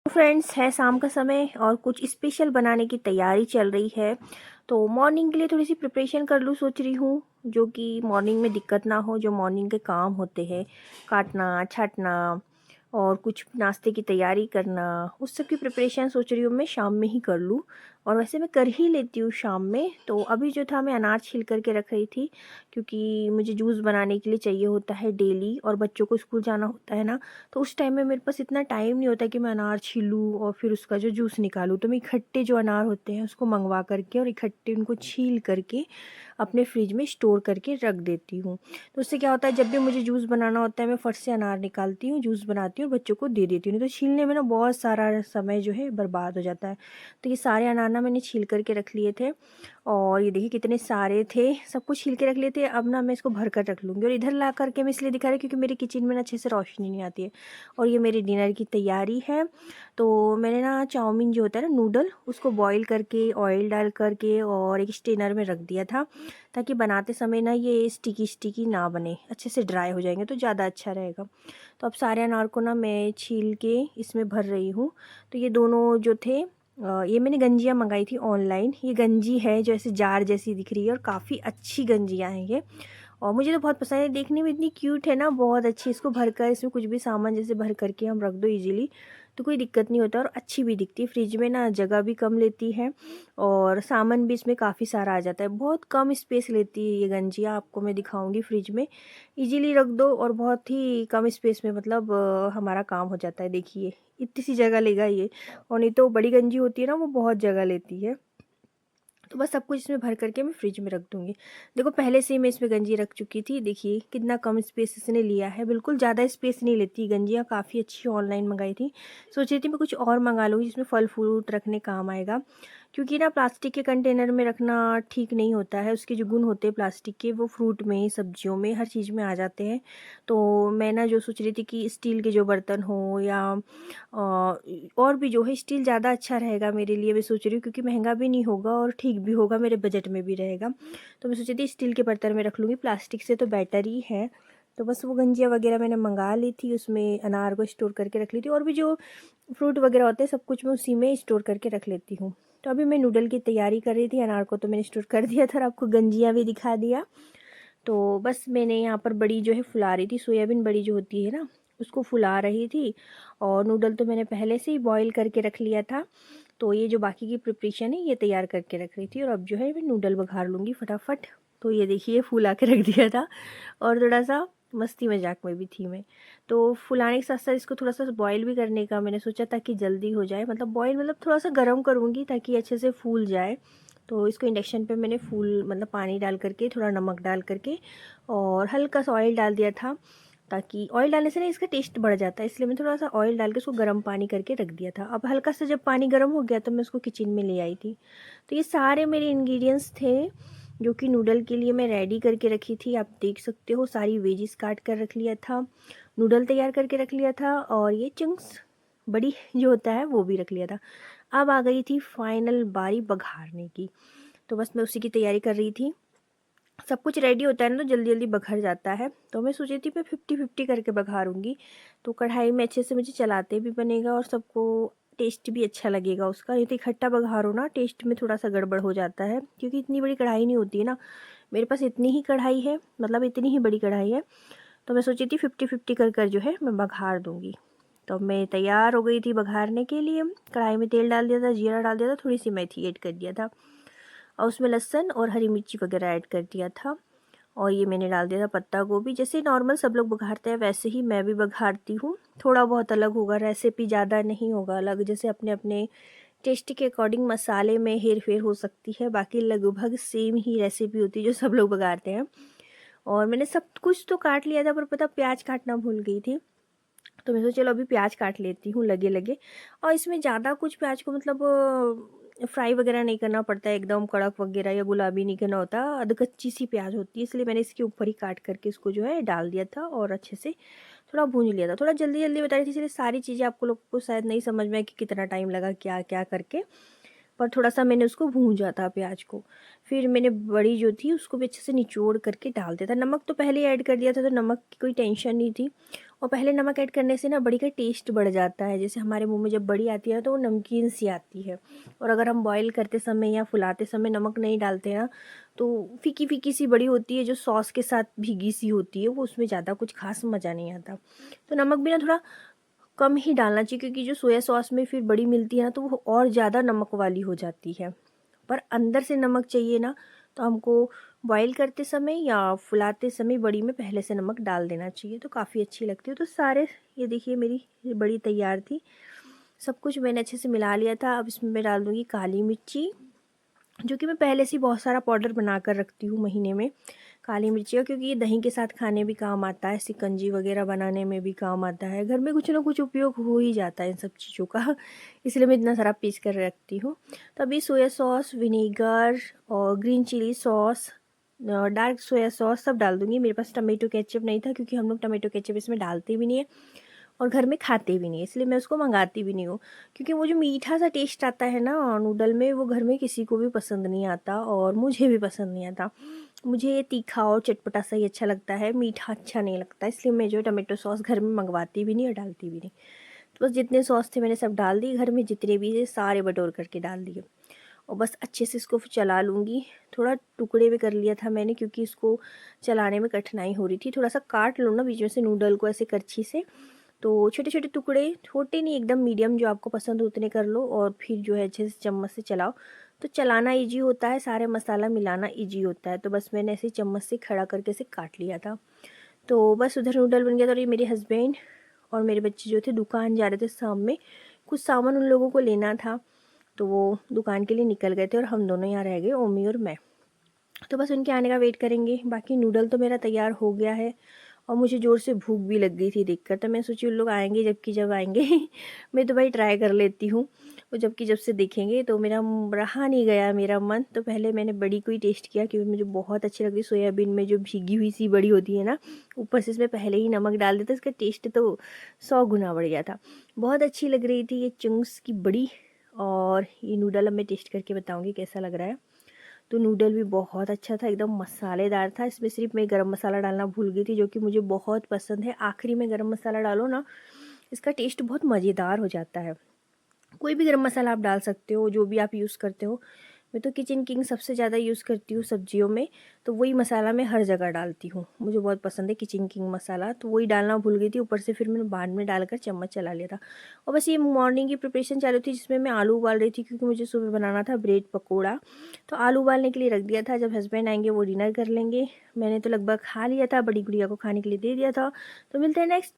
Friends, है शाम का समय और कुछ स्पेशल बनाने की तैयारी चल रही है। तो मॉर्निंग के लिए थोड़ी सी प्रिपरेशन कर लूँ सोच रही हूँ, जो कि मॉर्निंग में दिक्कत ना हो। जो मॉर्निंग के काम होते हैं, काटना छाटना और कुछ नाश्ते की तैयारी करना, उस सब की प्रिपरेशन सोच रही हूँ मैं शाम में ही कर लूँ। और वैसे मैं कर ही लेती हूँ शाम में। तो अभी जो था मैं अनार छील करके रख रही थी, क्योंकि मुझे जूस बनाने के लिए चाहिए होता है डेली, और बच्चों को स्कूल जाना होता है ना। तो उस टाइम में मेरे पास इतना टाइम नहीं होता कि मैं अनार छीलूँ और फिर उसका जो जूस निकालूँ। तो मैं इकट्ठे जो अनार होते हैं उसको मंगवा करके और इकट्ठे उनको छील करके अपने फ्रिज में स्टोर करके रख देती हूँ। तो उससे क्या होता है, जब भी मुझे जूस बनाना होता है मैं फट से अनार निकालती हूँ, जूस बनाती हूँ और बच्चों को दे देती हूँ। नहीं तो छीलने में ना बहुत सारा समय जो है बर्बाद हो जाता है। तो ये सारे अनार ना मैंने छील करके रख लिए थे, और ये देखिए कितने सारे थे, सब कुछ छील के रख लिए थे। अब ना मैं इसको भर कर रख लूँगी। और इधर ला करके मैं इसलिए दिखा रही क्योंकि मेरे किचन में ना अच्छे से रोशनी नहीं आती है। और ये मेरे डिनर की तैयारी है। तो मैंने ना चाउमीन जो होता है ना, नूडल, उसको बॉईल करके ऑयल डाल करके और एक स्टेनर में रख दिया था, ताकि बनाते समय ना ये स्टिकी स्टिकी ना बने, अच्छे से ड्राई हो जाएंगे तो ज़्यादा अच्छा रहेगा। तो अब सारे अनार को ना मैं छील के इसमें भर रही हूँ। तो ये दोनों जो थे, ये मैंने गंजियाँ मंगाई थी ऑनलाइन। ये गंजी है जो ऐसे जार जैसी दिख रही है, और काफ़ी अच्छी गंजियाँ हैं ये, और मुझे तो बहुत पसंद है। देखने में इतनी क्यूट है ना, बहुत अच्छी। इसको भरकर इसमें कुछ भी सामान जैसे भर करके हम रख दो इजीली, तो कोई दिक्कत नहीं होता। और अच्छी भी दिखती है, फ्रिज में ना जगह भी कम लेती है और सामान भी इसमें काफ़ी सारा आ जाता है। बहुत कम स्पेस लेती है ये गंजियाँ, आपको मैं दिखाऊंगी। फ्रिज में इजीली रख दो और बहुत ही कम स्पेस में मतलब हमारा काम हो जाता है। देखिए इतनी सी जगह लेगा ये, और नहीं तो बड़ी गंजी होती है ना, वो बहुत जगह लेती है। तो बस सब कुछ इसमें भर करके मैं फ्रिज में रख दूँगी। देखो पहले से ही मैं इसमें गंजी रख चुकी थी, देखिए कितना कम स्पेस इसने लिया है, बिल्कुल ज़्यादा स्पेस नहीं लेती। गंजियाँ काफ़ी अच्छी ऑनलाइन मंगाई थी। सोच रही थी मैं कुछ और मंगा लूँगी जिसमें फल फ्रूट रखने काम आएगा, क्योंकि ना प्लास्टिक के कंटेनर में रखना ठीक नहीं होता है। उसके जो गुण होते हैं प्लास्टिक के, वो फ्रूट में, सब्जियों में, हर चीज़ में आ जाते हैं। तो मैं ना जो सोच रही थी कि स्टील के जो बर्तन हो या और भी जो है, स्टील ज़्यादा अच्छा रहेगा मेरे लिए। मैं सोच रही हूँ क्योंकि महंगा भी नहीं होगा और ठीक भी होगा, मेरे बजट में भी रहेगा। तो मैं सोची थी स्टील के बर्तन में रख लूँगी, प्लास्टिक से तो बेटर ही है। तो बस वो गंजिया वगैरह मैंने मंगा ली थी, उसमें अनार को स्टोर करके रख ली थी, और भी जो फ्रूट वगैरह होते हैं सब कुछ मैं उसी में स्टोर करके रख लेती हूँ। तो अभी मैं नूडल की तैयारी कर रही थी, अनार को तो मैंने स्टोर कर दिया था और आपको गंजिया भी दिखा दिया। तो बस मैंने यहाँ पर बड़ी जो है फुला रही थी, सोयाबीन बड़ी जो होती है ना, उसको फुला रही थी। और नूडल तो मैंने पहले से ही बॉईल करके रख लिया था। तो ये जो बाकी की प्रिपरेशन है ये तैयार करके रख रही थी, और अब जो है मैं नूडल बघार लूँगी फटाफट। तो ये देखिए फुला के रख दिया था, और थोड़ा सा मस्ती मजाक में भी थी मैं। तो फुलाने के साथ साथ इसको थोड़ा सा बॉईल भी करने का मैंने सोचा, ताकि जल्दी हो जाए। मतलब बॉईल मतलब थोड़ा सा गर्म करूँगी ताकि अच्छे से फूल जाए। तो इसको इंडक्शन पे मैंने फूल मतलब पानी डाल करके, थोड़ा नमक डाल करके और हल्का सा ऑयल डाल दिया था, ताकि ऑयल डालने से ना इसका टेस्ट बढ़ जाता है, इसलिए मैं थोड़ा सा ऑयल डाल के उसको गर्म पानी करके रख दिया था। अब हल्का सा जब पानी गर्म हो गया तो मैं उसको किचन में ले आई थी। तो ये सारे मेरे इंग्रेडिएंट्स थे जो कि नूडल के लिए मैं रेडी करके रखी थी। आप देख सकते हो सारी वेजिस काट कर रख लिया था, नूडल तैयार करके रख लिया था, और ये चंक्स बड़ी जो होता है वो भी रख लिया था। अब आ गई थी फाइनल बारी बघारने की। तो बस मैं उसी की तैयारी कर रही थी। सब कुछ रेडी होता है ना तो जल्दी जल्दी बघर जाता है। तो मैं सोची थी मैं 50-50 करके बघारूंगी, तो कढ़ाई में अच्छे से मुझे चलाते भी बनेगा और सबको टेस्ट भी अच्छा लगेगा उसका। नहीं तो इकट्ठा बघारो ना, टेस्ट में थोड़ा सा गड़बड़ हो जाता है, क्योंकि इतनी बड़ी कढ़ाई नहीं होती है ना। मेरे पास इतनी ही कढ़ाई है, मतलब इतनी ही बड़ी कढ़ाई है। तो मैं सोची थी 50-50 कर कर जो है मैं बघार दूँगी। तो मैं तैयार हो गई थी बघारने के लिए। कढ़ाई में तेल डाल दिया था, जीरा डाल दिया था, थोड़ी सी मेथी ऐड कर दिया था, और उसमें लहसुन और हरी मिर्ची वगैरह ऐड कर दिया था। और ये मैंने डाल दिया था पत्ता गोभी। जैसे नॉर्मल सब लोग बघारते हैं वैसे ही मैं भी बघारती हूँ। थोड़ा बहुत अलग होगा, रेसिपी ज़्यादा नहीं होगा अलग। जैसे अपने अपने टेस्ट के अकॉर्डिंग मसाले में हेर फेर हो सकती है, बाकी लगभग सेम ही रेसिपी होती है जो सब लोग बघारते हैं। और मैंने सब कुछ तो काट लिया था, पर पता प्याज काटना भूल गई थी। तो मैं सोचा चलो अभी प्याज काट लेती हूँ लगे लगे। और इसमें ज़्यादा कुछ प्याज को मतलब फ्राई वगैरह नहीं करना पड़ता है, एकदम कड़क वगैरह या गुलाबी नहीं करना होता, अध कच्ची सी प्याज होती है, इसलिए मैंने इसके ऊपर ही काट करके इसको जो है डाल दिया था और अच्छे से थोड़ा भून लिया था। थोड़ा जल्दी जल्दी बता रही थी, इसलिए सारी चीज़ें आपको लोगों को शायद नहीं समझ में आए कि कितना टाइम लगा क्या क्या करके, पर थोड़ा-सा मैंने उसको भूंजा था प्याज को। फिर मैंने बड़ी जो थी उसको भी अच्छे से निचोड़ करके डाल दिया था। नमक तो पहले ही ऐड कर दिया था, तो नमक की कोई टेंशन नहीं थी। और पहले नमक ऐड करने से ना बड़ी का टेस्ट बढ़ जाता है। जैसे हमारे मुँह में जब बड़ी आती है ना तो वो नमकीन सी आती है। और अगर हम बॉयल करते समय या फुलाते समय नमक नहीं डालते हैं ना, तो फीकी-फीकी सी बड़ी होती है जो सॉस के साथ भीगी सी होती है, वो उसमें ज़्यादा कुछ ख़ास मज़ा नहीं आता। तो नमक भी ना थोड़ा कम ही डालना चाहिए, क्योंकि जो सोया सॉस में फिर बड़ी मिलती है ना तो वो और ज़्यादा नमक वाली हो जाती है। पर अंदर से नमक चाहिए ना, तो हमको बॉयल करते समय या फुलाते समय बड़ी में पहले से नमक डाल देना चाहिए, तो काफ़ी अच्छी लगती है। तो सारे ये देखिए मेरी ये बड़ी तैयार थी। सब कुछ मैंने अच्छे से मिला लिया था। अब इसमें मैं डाल दूँगी काली मिर्ची, जो कि मैं पहले से ही बहुत सारा पाउडर बना कर रखती हूँ महीने में, काली मिर्ची का, क्योंकि ये दही के साथ खाने भी काम आता है, शिकंजी वगैरह बनाने में भी काम आता है। घर में कुछ ना कुछ उपयोग हो ही जाता है इन सब चीज़ों का इसलिए मैं इतना सारा पीस कर रखती हूँ। तो अभी सोया सॉस, विनेगर और green chilli sauce, dark soya sauce सब डाल दूँगी। मेरे पास टमेटो केचप नहीं था, क्योंकि हम लोग टमेटो केचप इसमें डालते भी नहीं है और घर में खाते भी नहीं है, इसलिए मैं उसको मंगाती भी नहीं हूँ। क्योंकि वो जो मीठा सा टेस्ट आता है ना नूडल में, वो घर में किसी को भी पसंद नहीं आता और मुझे भी पसंद नहीं आता। मुझे तीखा और चटपटा सा ही अच्छा लगता है, मीठा अच्छा नहीं लगता, इसलिए मैं जो टमाटो सॉस घर में मंगवाती भी नहीं और डालती भी नहीं। तो बस जितने सॉस थे मैंने सब डाल दिए, घर में जितने भी थे सारे बटोर करके डाल दिए और बस अच्छे से इसको फिर चला लूँगी। थोड़ा टुकड़े में कर लिया था मैंने, क्योंकि इसको चलाने में कठिनाई हो रही थी। थोड़ा सा काट लो ना बीच में से नूडल को ऐसे करछी से, तो छोटे-छोटे टुकड़े, छोटे नहीं एकदम मीडियम, जो आपको पसंद हो उतने कर लो और फिर जो है अच्छे से चम्मच से चलाओ। तो चलाना ईज़ी होता है, सारे मसाला मिलाना ईज़ी होता है। तो बस मैंने ऐसे ही चम्मच से खड़ा करके इसे काट लिया था। तो बस उधर नूडल बन गया था और ये मेरे हस्बैंड और मेरे बच्चे जो थे दुकान जा रहे थे शाम में, कुछ सामान उन लोगों को लेना था, तो वो दुकान के लिए निकल गए थे और हम दोनों यहाँ रह गए, ओमी और मैं। तो बस उनके आने का वेट करेंगे। बाकी नूडल तो मेरा तैयार हो गया है और मुझे ज़ोर से भूख भी लग गई थी देखकर, तो मैं सोची उन लोग आएँगे जबकि जब आएँगे मैं तो भाई ट्राई कर लेती हूँ। वो जबकि जब से देखेंगे तो मेरा रहा नहीं गया मेरा मन, तो पहले मैंने बड़ी को ही टेस्ट किया, क्योंकि मुझे बहुत अच्छी लगती है। सोयाबीन में जो भीगी हुई सी बड़ी होती है ना, ऊपर से इसमें पहले ही नमक डाल देते, इसका टेस्ट तो 100 गुना बढ़ गया था। बहुत अच्छी लग रही थी ये चिंग्स की बड़ी। और ये नूडल अब मैं टेस्ट करके बताऊँगी कैसा लग रहा है। तो नूडल भी बहुत अच्छा था, एकदम मसालेदार था। इसमें सिर्फ मैं गरम मसाला डालना भूल गई थी, जो कि मुझे बहुत पसंद है। आखिरी में गरम मसाला डालो ना, इसका टेस्ट बहुत मज़ेदार हो जाता है। कोई भी गरम मसाला आप डाल सकते हो, जो भी आप यूज़ करते हो। मैं तो किचन किंग सबसे ज़्यादा यूज़ करती हूँ सब्जियों में, तो वही मसाला मैं हर जगह डालती हूँ। मुझे बहुत पसंद है किचन किंग मसाला, तो वही डालना भूल गई थी। ऊपर से फिर मैंने बाद में डालकर चम्मच चला लिया था। और बस ये मॉर्निंग की प्रिपरेशन चालू थी, जिसमें मैं आलू उबाल रही थी, क्योंकि मुझे सुबह बनाना था ब्रेड पकौड़ा। तो आलू उबालने के लिए रख दिया था, जब हस्बैंड आएंगे वो डिनर कर लेंगे। मैंने तो लगभग खा लिया था, बड़ी गुड़िया को खाने के लिए दे दिया था। तो मिलते हैं नेक्स्ट